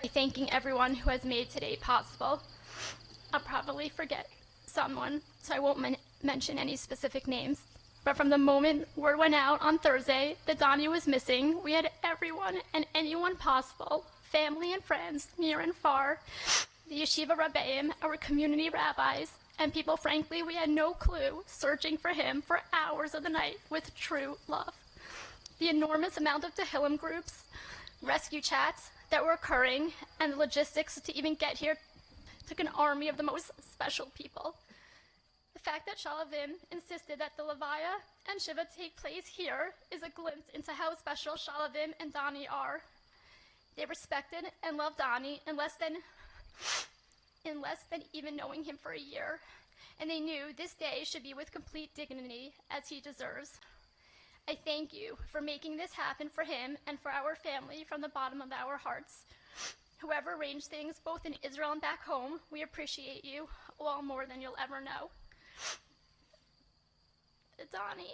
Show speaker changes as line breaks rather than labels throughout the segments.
thanking everyone who has made today possible. I'll probably forget someone, so I won't mention any specific names. But from the moment word went out on Thursday that Doni was missing, we had everyone and anyone possible, family and friends, near and far, the Yeshiva Rabbeim, our community rabbis, and people, frankly, we had no clue, searching for him for hours of the night with true love. The enormous amount of Tehillim groups, rescue chats that were occurring, and the logistics to even get here took an army of the most special people. The fact that שעלבים insisted that the Levaya and Shiva take place here is a glimpse into how special שעלבים and Doni are. They respected and loved Doni in less than even knowing him for a year, and they knew this day should be with complete dignity as he deserves. I thank you for making this happen for him and for our family from the bottom of our hearts. Whoever arranged things, both in Israel and back home, we appreciate you all more than you'll ever know. Doni.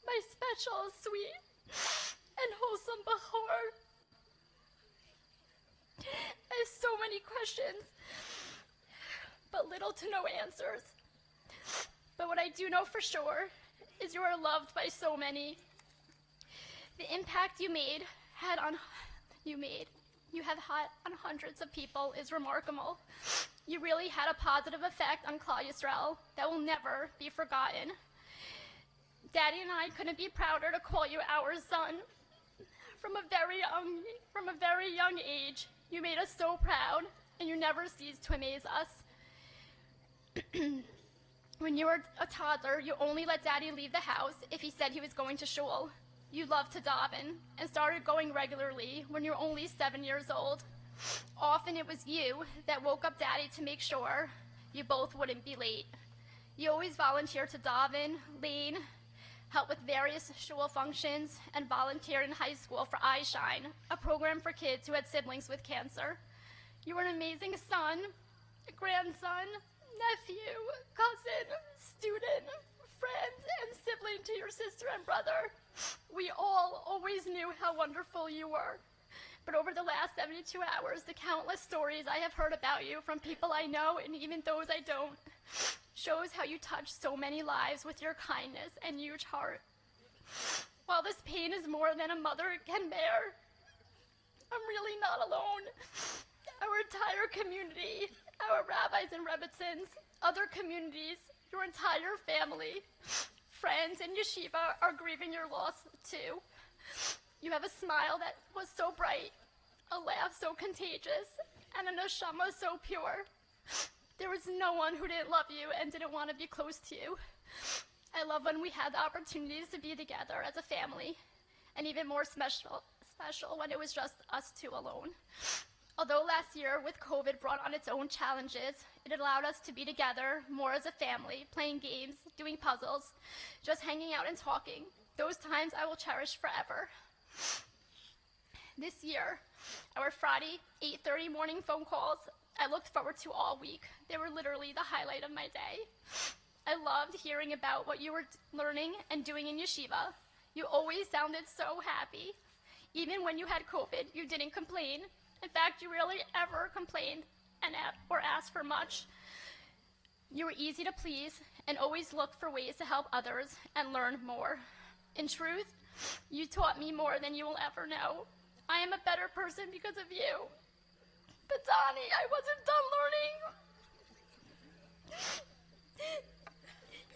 My special, sweet, and wholesome Bahor. I have so many questions, but little to no answers. But what I do know for sure is you are loved by so many. The impact you have had on hundreds of people is remarkable. You really had a positive effect on Klal Yisrael that will never be forgotten. Daddy and I couldn't be prouder to call you our son. From a very young age, you made us so proud, and you never ceased to amaze us. When you were a toddler, you only let Daddy leave the house if he said he was going to shul. You loved to daven and started going regularly when you were only 7 years old. Often it was you that woke up Daddy to make sure you both wouldn't be late. You always volunteered to daven, lean, help with various shul functions, and volunteered in high school for Eye Shine, a program for kids who had siblings with cancer. You were an amazing son, a grandson, nephew, cousin, student, friend, and sibling to your sister and brother. We all always knew how wonderful you were. But over the last 72 hours, the countless stories I have heard about you from people I know and even those I don't shows how you touch so many lives with your kindness and huge heart. While this pain is more than a mother can bear, I'm really not alone. Our entire community, our rabbis and rebbitzins, other communities, your entire family, friends in yeshiva are grieving your loss too. You have a smile that was so bright, a laugh so contagious, and a neshama so pure. There was no one who didn't love you and didn't want to be close to you. I love when we had the opportunities to be together as a family, and even more special when it was just us two alone. Although last year with COVID brought on its own challenges, it allowed us to be together more as a family, playing games, doing puzzles, just hanging out and talking. Those times I will cherish forever. This year, our Friday 8:30 morning phone calls, I looked forward to all week. They were literally the highlight of my day. I loved hearing about what you were learning and doing in yeshiva. You always sounded so happy. Even when you had COVID, you didn't complain. In fact, you rarely ever complained or asked for much. You were easy to please and always looked for ways to help others and learn more. In truth, you taught me more than you will ever know. I am a better person because of you. But Doni, I wasn't done learning.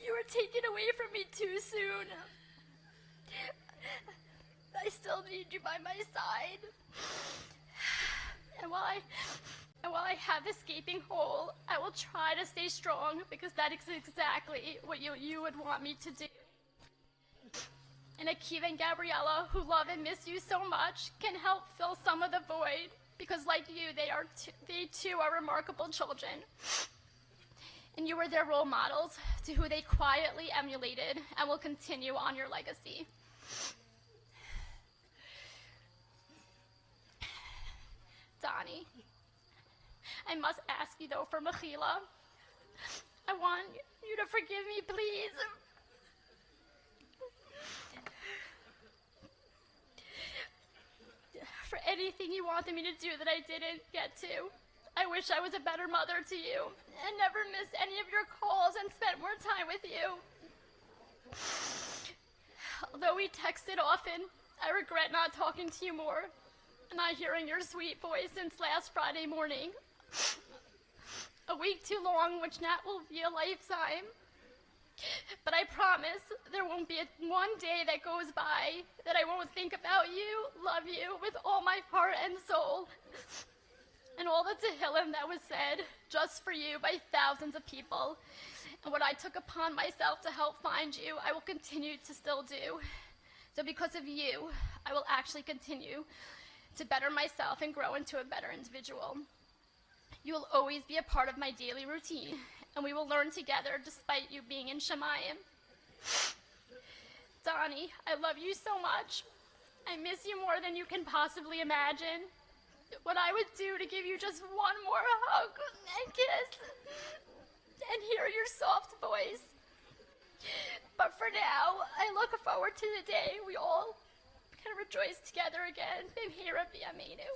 You were taken away from me too soon. I still need you by my side. And while I have this gaping hole, I will try to stay strong because that is exactly what you would want me to do. And Achieve and Gabriella, who love and miss you so much, can help fill some of the void because like you, they too are remarkable children. And you were their role models to who they quietly emulated and will continue on your legacy. Doni, I must ask you though for Mechila. I want you to forgive me, please. he wanted me to do that I didn't get to. I wish I was a better mother to you and never missed any of your calls and spent more time with you. Although we texted often, I regret not talking to you more and not hearing your sweet voice since last Friday morning. A week too long, which now will be a lifetime. But I promise there won't be one day that goes by that I won't think about you, love you with all my heart and soul. And all the Tehillim that was said just for you by thousands of people. And what I took upon myself to help find you, I will continue to still do. So because of you, I will actually continue to better myself and grow into a better individual. You will always be a part of my daily routine, and we will learn together despite you being in Shemayim. Donnie, I love you so much. I miss you more than you can possibly imagine. What I would do to give you just one more hug and kiss and hear your soft voice. But for now, I look forward to the day we all can rejoice together again. Bimhira b'yameinu.